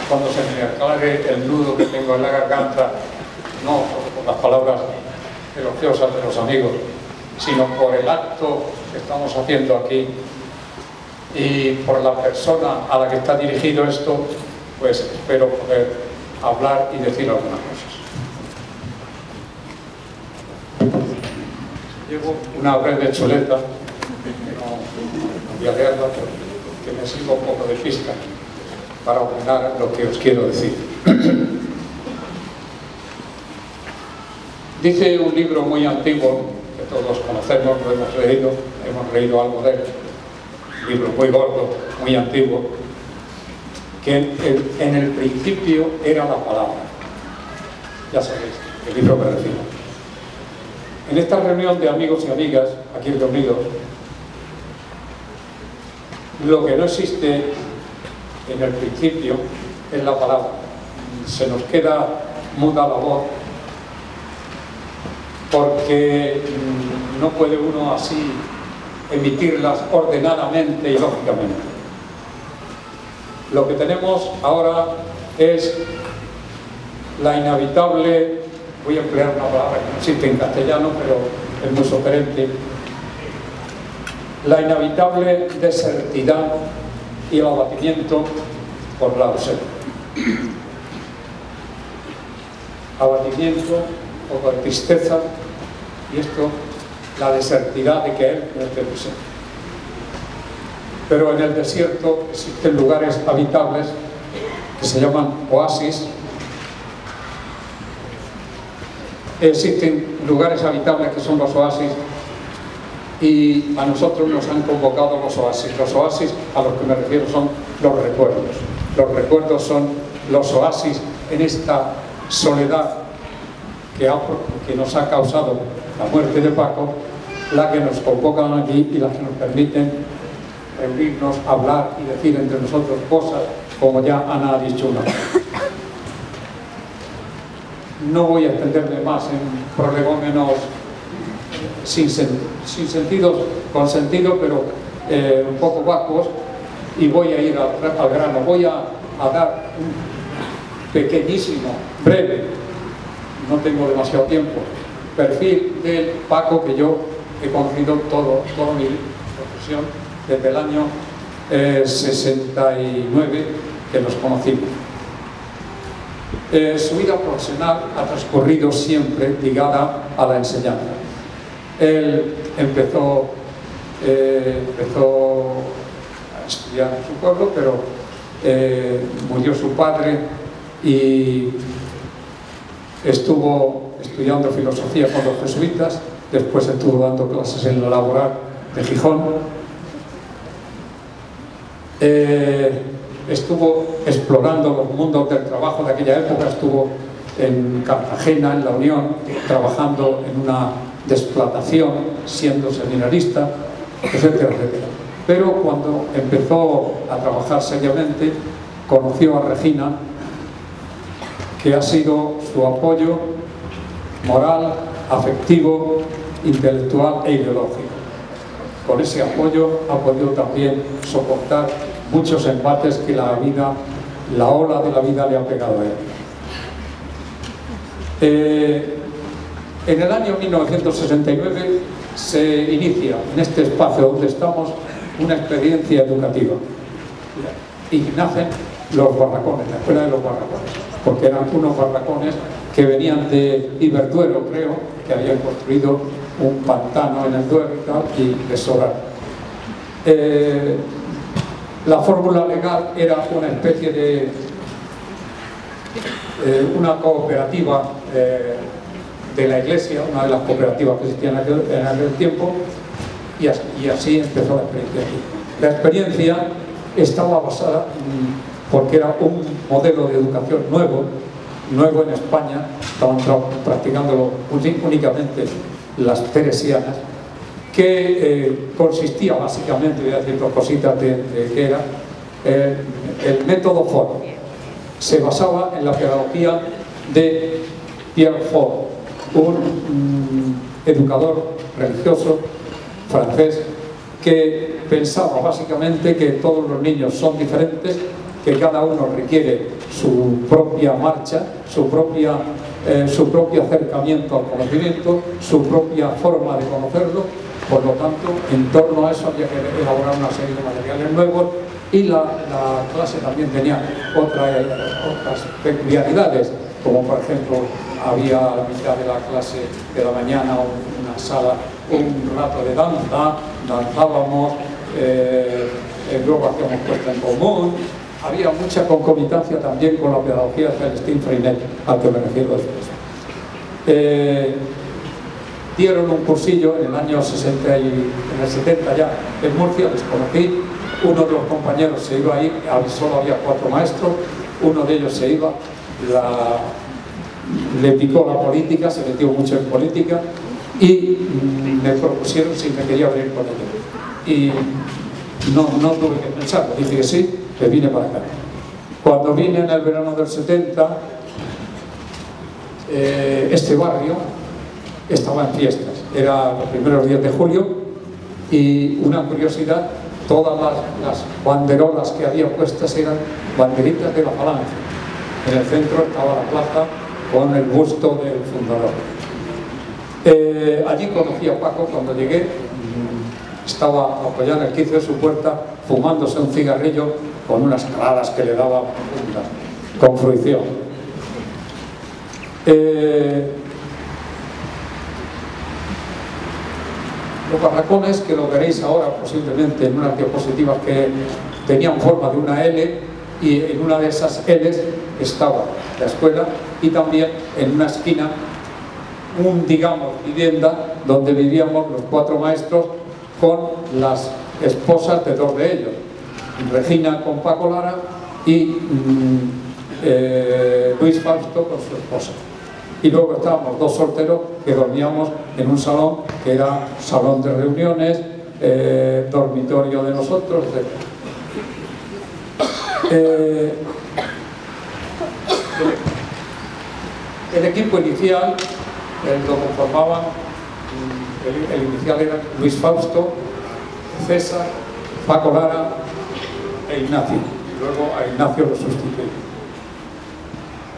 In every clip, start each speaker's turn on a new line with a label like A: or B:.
A: cuando se me aclare el nudo que tengo en la garganta, no por las palabras elogiosas de los amigos, sino por el acto que estamos haciendo aquí y por la persona a la que está dirigido esto, pues espero poder hablar y decir algunas cosas. Llevo una breve chuleta, que no voy a leerla, porque me sirva un poco de pista para opinar lo que os quiero decir. Dice un libro muy antiguo, que todos conocemos, lo hemos leído algo de él, un libro muy gordo, muy antiguo, que en el principio era la palabra. Ya sabéis, el libro me refiero. En esta reunión de amigos y amigas, aquí reunidos, lo que no existe en el principio es la palabra. Se nos queda muda la voz, porque no puede uno así emitirlas ordenadamente y lógicamente. Lo que tenemos ahora es la inhabitable, voy a emplear una palabra que no existe en castellano, pero es muy sugerente, la inhabitable desertidad y el abatimiento por la ausencia. Abatimiento o por tristeza, y esto, la desertidad de que él no esté presente. Pero en el desierto existen lugares habitables que se llaman oasis. Existen lugares habitables que son los oasis, y a nosotros nos han convocado los oasis. Los oasis a los que me refiero son los recuerdos. Los recuerdos son los oasis en esta soledad que nos ha causado la muerte de Paco, la que nos convocan aquí y la que nos permiten reunirnos, hablar y decir entre nosotros cosas, como ya Ana ha dicho una. No voy a extenderme más en prolegómenos sin sentido, con sentido, pero un poco vacuos, y voy a ir al grano. Voy a dar un pequeñísimo, breve, no tengo demasiado tiempo, perfil del Paco que yo he conocido toda mi profesión desde el año 69 que nos conocimos. Su vida profesional ha transcurrido siempre ligada a la enseñanza. Él empezó a estudiar en su pueblo, pero murió su padre y estuvo estudiando filosofía con los jesuitas, después estuvo dando clases en la Laboral de Gijón, estuvo explorando los mundos del trabajo de aquella época, estuvo en Cartagena, en la Unión, trabajando en una desplantación, siendo seminarista, etcétera, etcétera. Pero cuando empezó a trabajar seriamente, conoció a Regina, que ha sido su apoyo moral, afectivo, intelectual e ideológico. Con ese apoyo ha podido también soportar muchos embates que la ola de la vida le ha pegado a él. En el año 1969 se inicia en este espacio donde estamos una experiencia educativa y nacen los barracones, la escuela de los barracones, porque eran unos barracones que venían de Iberduero, creo, que habían construido un pantano en el Duero y tal, y desolar. La fórmula legal era una especie de una cooperativa de la Iglesia, una de las cooperativas que existían en aquel tiempo, y así empezó la experiencia aquí. La experiencia estaba basada porque era un modelo de educación nuevo en España, estaban practicándolo únicamente las teresianas, que consistía básicamente, voy a decir dos cositas de qué era, el método Fort. Se basaba en la pedagogía de Pierre Fort, un educador religioso francés que pensaba básicamente que todos los niños son diferentes, que cada uno requiere su propia marcha, su propio acercamiento al conocimiento, su propia forma de conocerlo. Por lo tanto, en torno a eso había que elaborar una serie de materiales nuevos, y la clase también tenía otras peculiaridades, como por ejemplo había a la mitad de la clase de la mañana una sala, un rato de danza, danzábamos, luego hacíamos puesta en común. Había mucha concomitancia también con la pedagogía de Celestín Freinet, al que me refiero después. Dieron un cursillo en el año 60 y en el 70 ya en Murcia, les conocí. Uno de los compañeros se iba a ir, solo había 4 maestros, uno de ellos se iba, le picó la política, se metió mucho en política, y me propusieron si me quería venir con ellos. Y no tuve que pensarlo, dije que sí, me vine para acá. Cuando vine en el verano del 70, este barrio estaba en fiestas, era los primeros días de julio, y una curiosidad, todas las banderolas que había puestas eran banderitas de la Falange. En el centro estaba la plaza con el busto del fundador. Allí conocí a Paco cuando llegué, estaba apoyado en el quicio de su puerta, fumándose un cigarrillo con unas caladas que le daba con fruición. Los barracones, que lo veréis ahora posiblemente en unas diapositivas que tenían forma de una L, y en una de esas L's estaba la escuela, y también en una esquina digamos, vivienda donde vivíamos los 4 maestros con las esposas de 2 de ellos, Regina con Paco Lara y Luis Fausto con su esposa. Y luego estábamos 2 solteros que dormíamos en un salón que era salón de reuniones, dormitorio de nosotros, etc. El equipo inicial lo conformaban, el inicial era Luis Fausto, César, Paco Lara e Ignacio. Luego a Ignacio lo sustituí.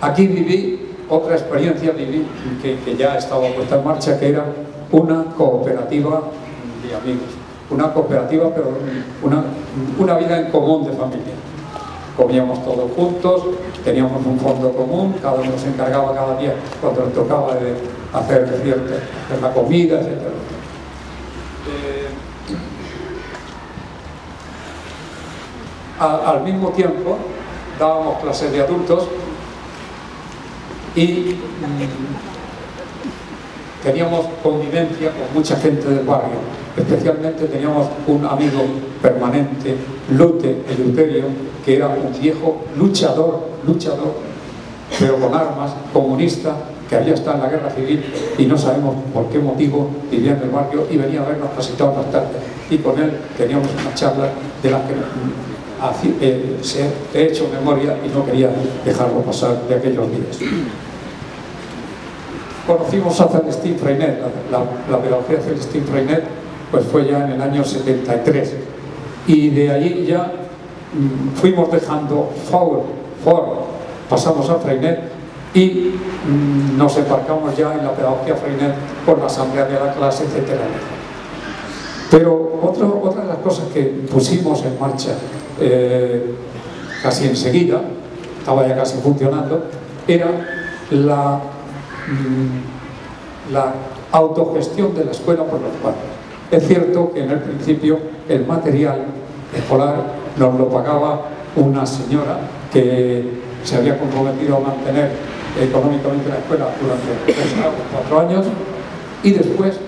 A: Aquí viví otra experiencia que ya estaba puesta en marcha, que era una cooperativa de amigos. Una cooperativa, pero una vida en común de familia. Comíamos todos juntos, teníamos un fondo común, cada uno se encargaba cada día cuando le tocaba de hacer la comida, etc. Al mismo tiempo dábamos clases de adultos y teníamos convivencia con mucha gente del barrio. Especialmente teníamos un amigo permanente, Lute, Eleuterio, que era un viejo luchador, pero con armas, comunista, que había estado en la guerra civil y no sabemos por qué motivo vivía en el barrio y venía a vernos casi todas las tardes. Y con él teníamos una charla de la que he hecho memoria y no quería dejarlo pasar de aquellos días. Conocimos a Celestín Freinet, la pedagogía de Celestín Freinet, pues fue ya en el año 73, y de allí ya fuimos dejando Ford, pasamos a Freinet y nos embarcamos ya en la pedagogía Freinet con la asamblea de la clase, etc. Pero otra de las cosas que pusimos en marcha casi enseguida, estaba ya casi funcionando, era la autogestión de la escuela por los padres. Es cierto que en el principio el material escolar nos lo pagaba una señora que se había comprometido a mantener económicamente la escuela durante 3 o 4 años, y después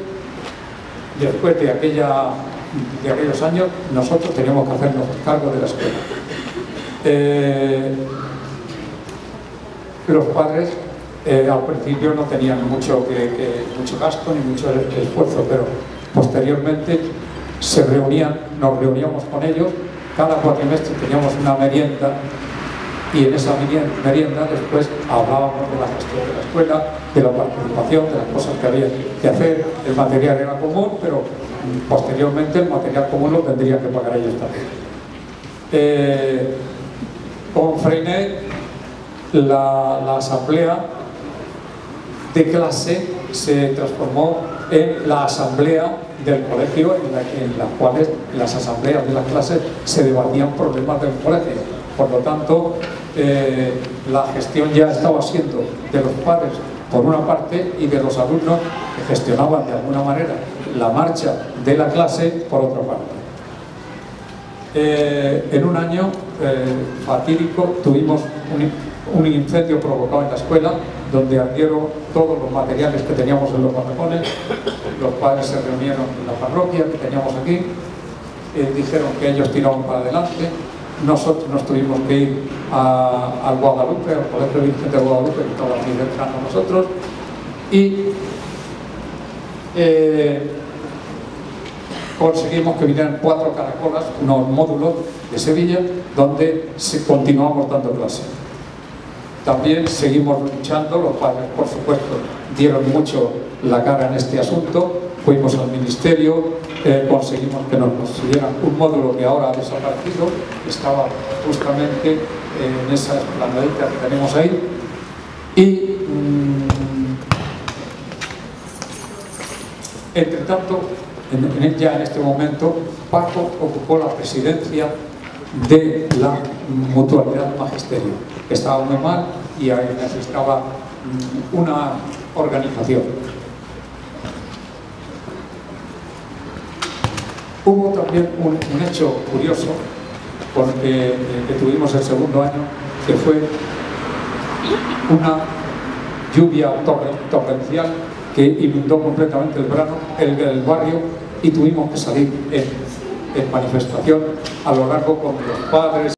A: de aquellos años nosotros teníamos que hacernos cargo de la escuela. Los padres al principio no tenían mucho gasto ni mucho esfuerzo, pero posteriormente nos reuníamos con ellos, cada cuatrimestre teníamos una merienda, y en esa merienda después hablábamos de la gestión de la escuela, de la participación, de las cosas que había que hacer. El material era común, pero posteriormente el material común lo tendrían que pagar ellos también. Con Freinet, la asamblea de clase se transformó en la asamblea del colegio, en las cuales las asambleas de las clases se debatían problemas del colegio. Por lo tanto, la gestión ya estaba siendo de los padres por una parte y de los alumnos que gestionaban de alguna manera la marcha de la clase por otra parte. En un año fatídico tuvimos un incendio provocado en la escuela, donde ardieron todos los materiales que teníamos en los barracones. Los padres se reunieron en la parroquia que teníamos aquí, dijeron que ellos tiraban para adelante. Nosotros nos tuvimos que ir al Guadalupe, al Colegio Virgen de Guadalupe, que estaba aquí cercano a nosotros, y conseguimos que vinieran 4 caracolas, unos módulos de Sevilla, donde continuamos dando clase. También seguimos luchando, los padres por supuesto dieron mucho la cara en este asunto, fuimos al ministerio, conseguimos que nos consiguieran un módulo que ahora ha desaparecido, estaba justamente en esa esplanadita que tenemos ahí, y entre tanto, ya en este momento, Paco ocupó la presidencia de la Mutualidad Magisterio, que estaba muy mal y ahí necesitaba una organización. Hubo también un hecho curioso que tuvimos el segundo año, que fue una lluvia torrencial que inundó completamente el barrio, y tuvimos que salir en manifestación a lo largo con los padres.